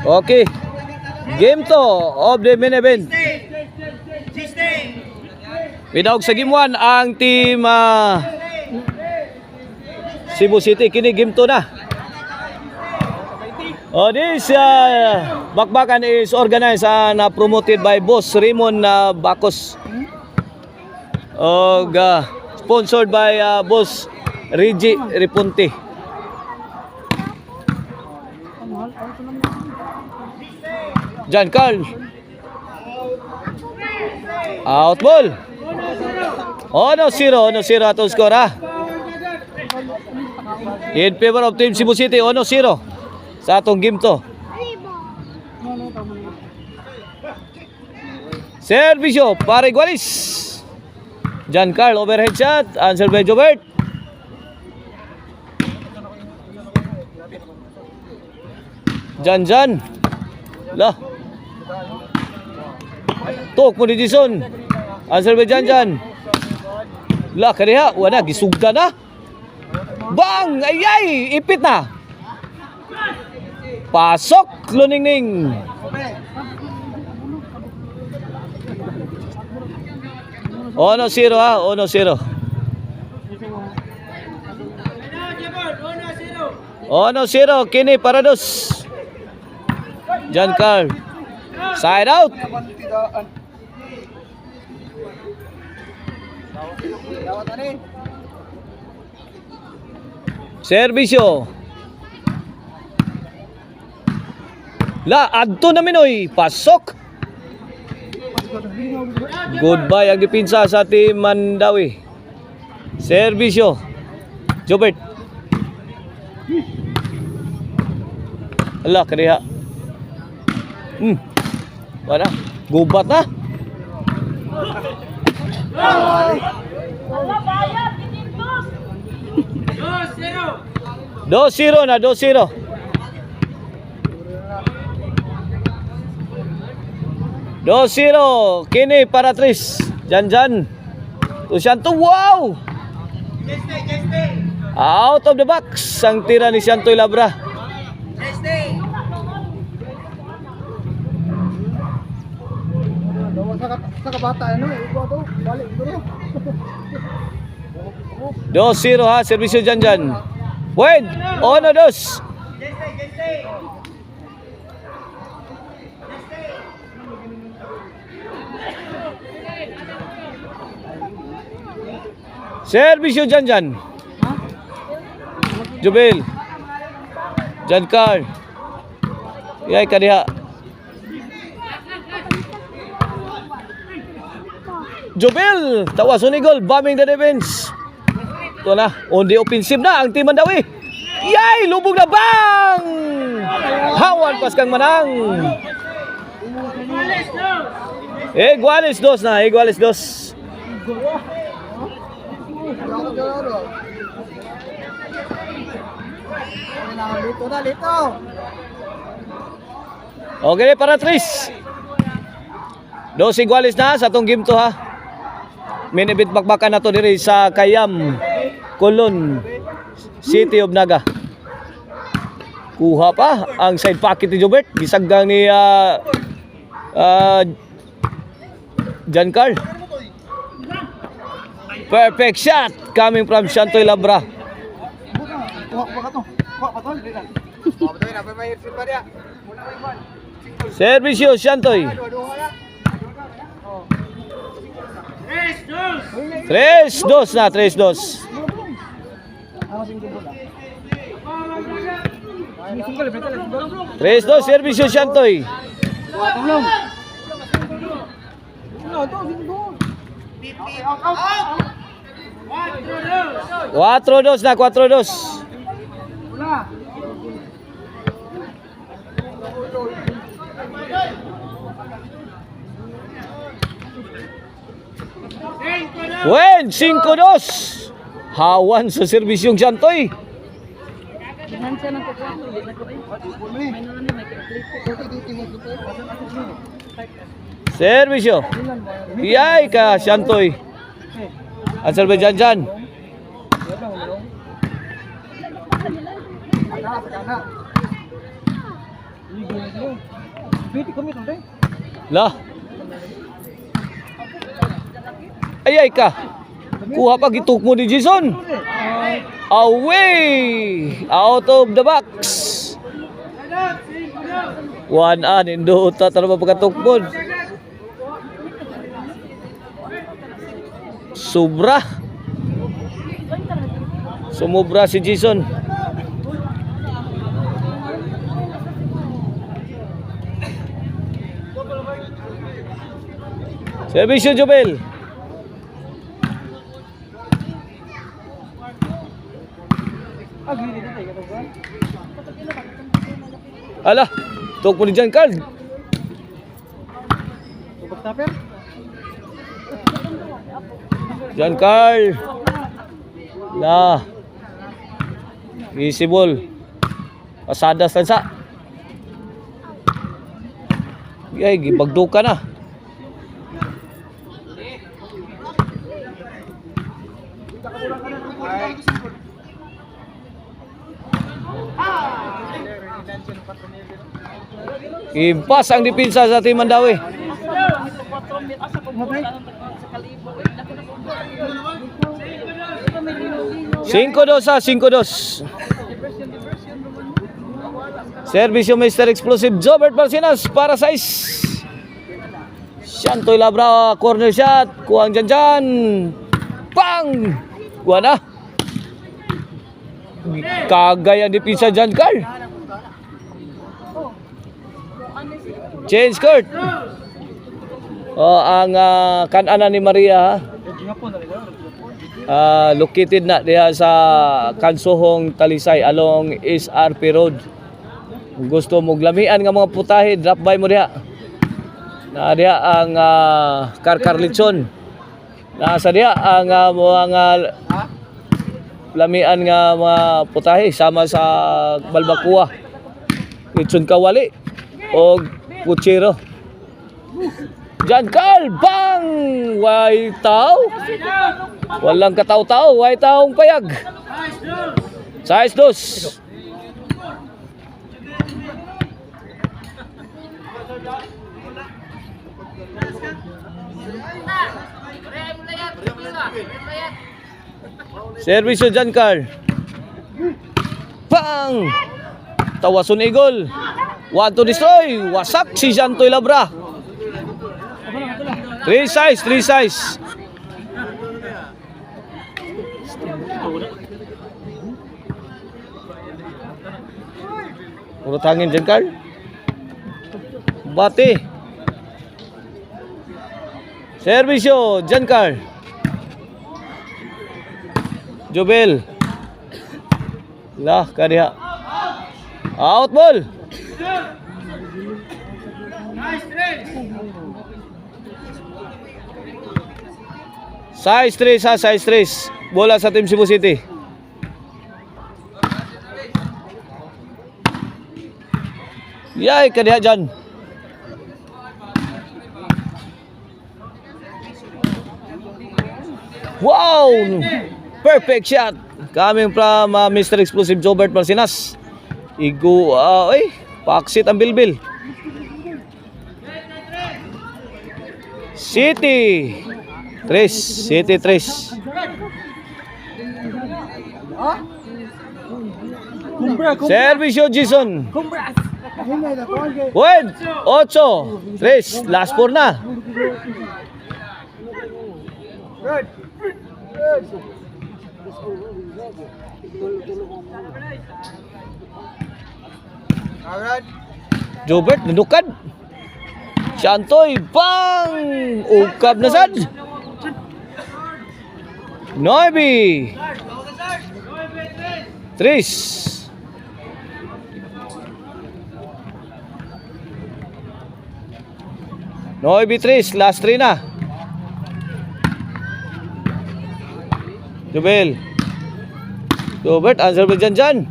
Okay. Game 2 of the main event. Pinawag sa game 1 ang team Cebu City. Kini game 2 na. This bakbakan is organized and promoted by Boss Raymond Bacos. Sponsored by Boss Reggie Repunti. Jan Carl. Out ball. 1-0 atong score ha. In favor of Team Cebu City, 1-0 sa atong game to. Servisyo para Igualis. Jan Carl overhead shot, answer by Jobert. Jan. Lah. Tok mo ni Jason. Answer by Jan. Lah kaniha, wala gisugda na. Bang! Ayay! Ipit na. Pasok Luningning. Ono 0 ha, 1-0. 1-0 kini para dos. Jan Carl. Side out. Servisyo. La, adto na minoy. Pasok. Goodbye ang depensa sa team Mandawi. Servisyo. Jobert. Ala, kaniha. Wala. Gubat na. Dos 0 na, 2-0. Kini para Tris. Jan. Tusianto, wow! Out of the box ang tira ni Siantoy Labra. Sa kabata ano ito balik dito. 2-0 ha, servisyo Jan. Wait, 1-2. Servisyo Jan. Jubel. Jan Carl. Yay kadiha. Jubel, tawas unigol, bombing the defense. Ito na, on the offensive na ang team Mandawi. Yay, lubog na bang! Hawan pas kang manang. Igualis dos na, Igualis dos. Lito. Okay para Tris. 2 Igualis na sa atong game to ha. Minibit bakbakan na to diri sa Kayam, Colon, City of Naga. Kuha pa ang side pocket ni Jobert. Gisaggang ni Jan Carl. Perfect shot coming from Siantoy Labra. Servisyo Siantoy. 3-2 na, 3-2. Servisyo Siantoy. 4-2 na, 4-2. Wen, 5-2. Hawan sa serbisyong Siantoy. Servisyo. Iyay ka Siantoy. Answer by Jan. Pwede kami ito, La. Ay ka. Kuha pa gituk mo ni Jason. Away! Out of the box. 1-an induta tanong pagkatukbon. Sobra. Sumubra si Jason. Servisyo Jobel. Ala, tuk mo ni John Carl. Subak taper. John Carl. La. Isibol. Pasada sa. Ay, gibagduka na. Impas ang dipinsa sa Team Mandawi. 5-2 ha, 5-2. Servisyo Mr. Explosive Jobert Marcinas para sa Shantoy Labra, corner shot. Kuhang dyan. Pang! Kuha na. Kagay ang dipinsa dyan, Carl. Change court. Ang kanan ni Maria located na diha sa Kansohong Talisay along SRP Road. Kung gusto mo glamian nga mga putahe, drop by mo diha. Na diha ang Karkarlitson. Nasa diha ang mga lamian nga mga putahe sama sa Balbacoa, Litson Kawali o Kutsiro. Jan Carl, bang! Way tao. Walang kataw-tao, way taong payag. Size 2. Servisyo Jan Carl. Bang! Tawason Eagle. 1 to destroy. Wasak si Shantoy Labra. 3 size. Urut hangin Jan Carl. Bati. Servisyo Jan Carl. Jobel. Lah kadiha. Out ball. Size 3 ha, size 3. Bola sa Team Cebu City. Yay, kadiha dyan. Wow! Perfect shot. Coming from Mr. Explosive Jobert Marcinas. Igo, paksit ang bilbil. City 3. Servisyo Jason. Wait, 8, 3. Last 4 na. Jobert nandukan. Shantoy bang! Ukab na sad. Noibi 3. Noibi 3. Last 3 na. Jobert, answer mo dyan.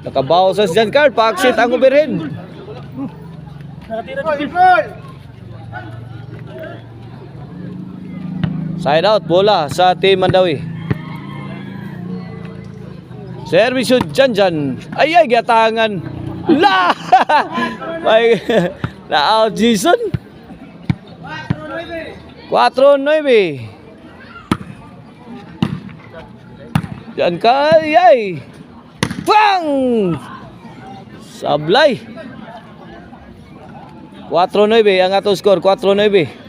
Nakabaw sa Jan Carl, paksit ang overhead. Side out, bola sa Team Mandawi. Servisyo Janjan. Ay, gatangan. La! May na-out Jason. 4-9. Yan ka, ay. Bang! Sablay. 4-9 ang ato score, 4-9.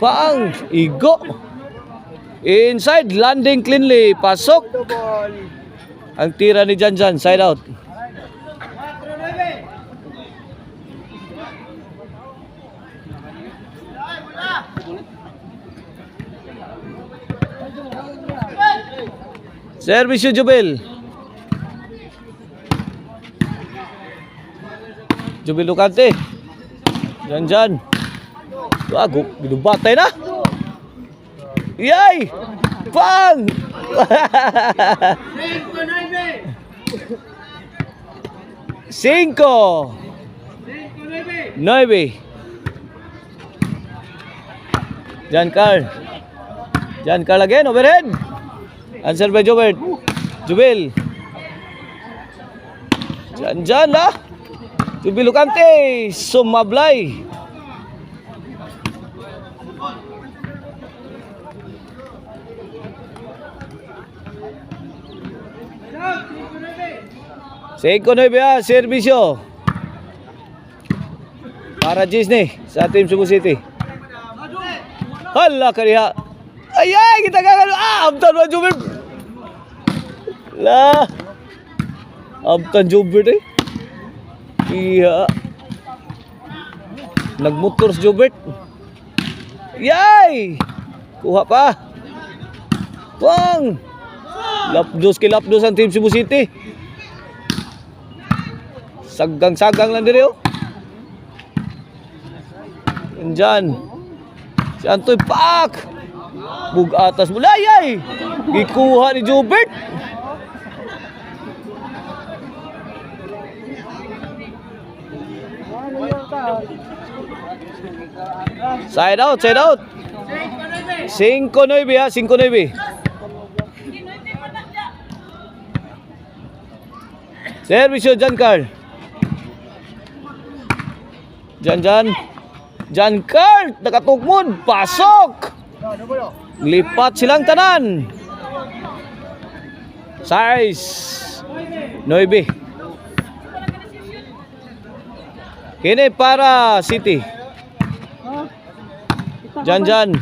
Bang! Igo. Inside, landing cleanly. Pasok. Ang tira ni Janjan, side out. Servisyo Jubil. Jubil Lucante. Janjan. Wago, binubatay na. Yay! Bang! 5-9. Jan Carl again, overhead. Answer by Jobert. Jubil. Jan lah. Jubil Lucante. Sumablay. Seko na ba servisyo para Disney sa Team Cebu City. Hala kariya. Ay, kita gagano. Abtan mo Jubert. La. Abtan Jubert eh. Iya. Nagmotor si Jubert. Yay! Kuha pa. Wang. Lapdos ang Team Cebu City. Sagang-sagang lang diri oh. Andyan. Si Antoy Pak. Bug atas mula ay. Gikuha ni Jubert. Side out. 5-9 ha, 5-9. Servisyo Jan Carl. Jan Carl, nakatukmod, pasok. Lipat silang tanan. Size 9. Kini para City. Jan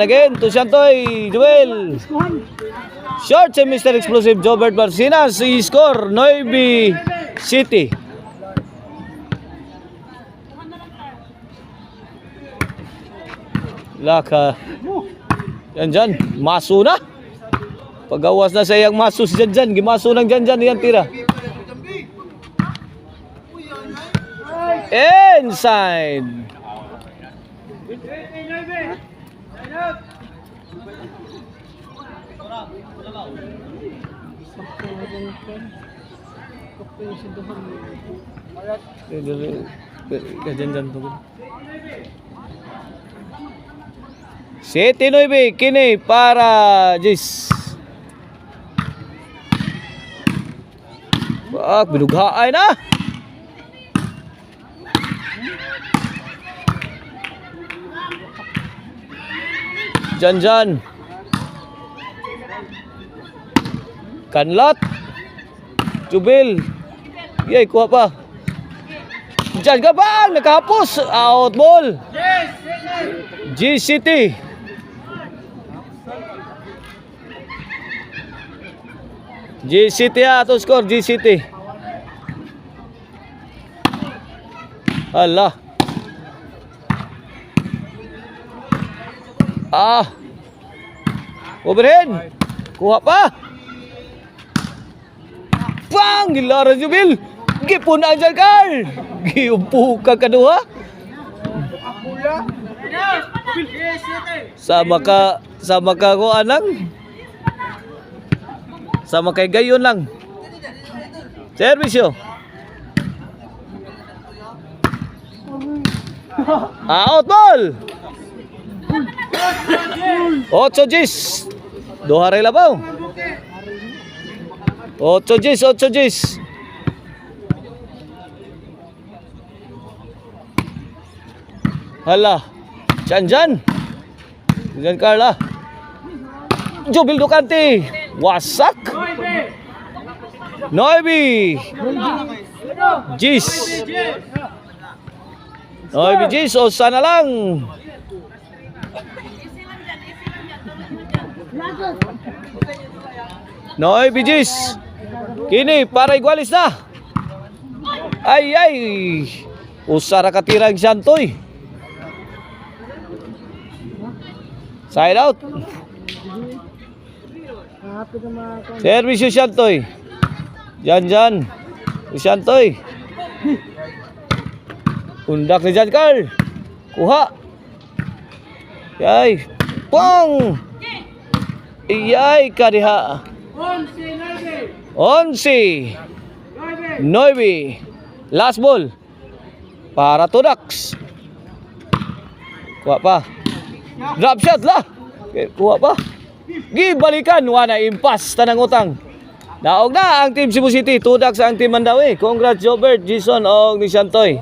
again to Santoy Joel. Short si Mr. Explosive Jobert Barcinas. I-score 9 City. Laka. Janjan, maso na. Pagawas na sa iyang maso si Janjan. Gimaso ng Janjan yan tira. Inside. Janjan to. City 9 kini para Jis. Wag binughaay na. Janjan. Kanlat. Jubil. Yay, kuha pa. Jan ka ba? Nakahapos. Out ball. G-City. G-City ato score. G-City. Allah. Overhead. Kuha pa. Bang! Gilara Jubil. Gipuna dyan, Carl. Giumpu ka kaduha. Sama ka ko anang. Sama kay gayon lang. Servisyo. Out ball. 8 Gis. Duha ray labaw. 8 Gis, 8 Gis. Hala. Jan. Jan Carla. Jubil Ducante. Wasak. 9 Gis. 9 Gis. O sana lang. Noy Bijis. Kini para igualis na. Ay. Usara katirang Santoy. Side out. Service yung Santoy. Jan. Santoy. Undak ni Jan Carl. Kuha. Yay. Pong. Iyay kadiha. 11 9 last ball para Tudax. Kuha pa. Drop shot lah. Kuha pa. Gibalikan wala impas tanang utang. Daog na ang team Cebu City. Tudax ang team Mandawi. Congrats Jobert, Jason og ni Santoy.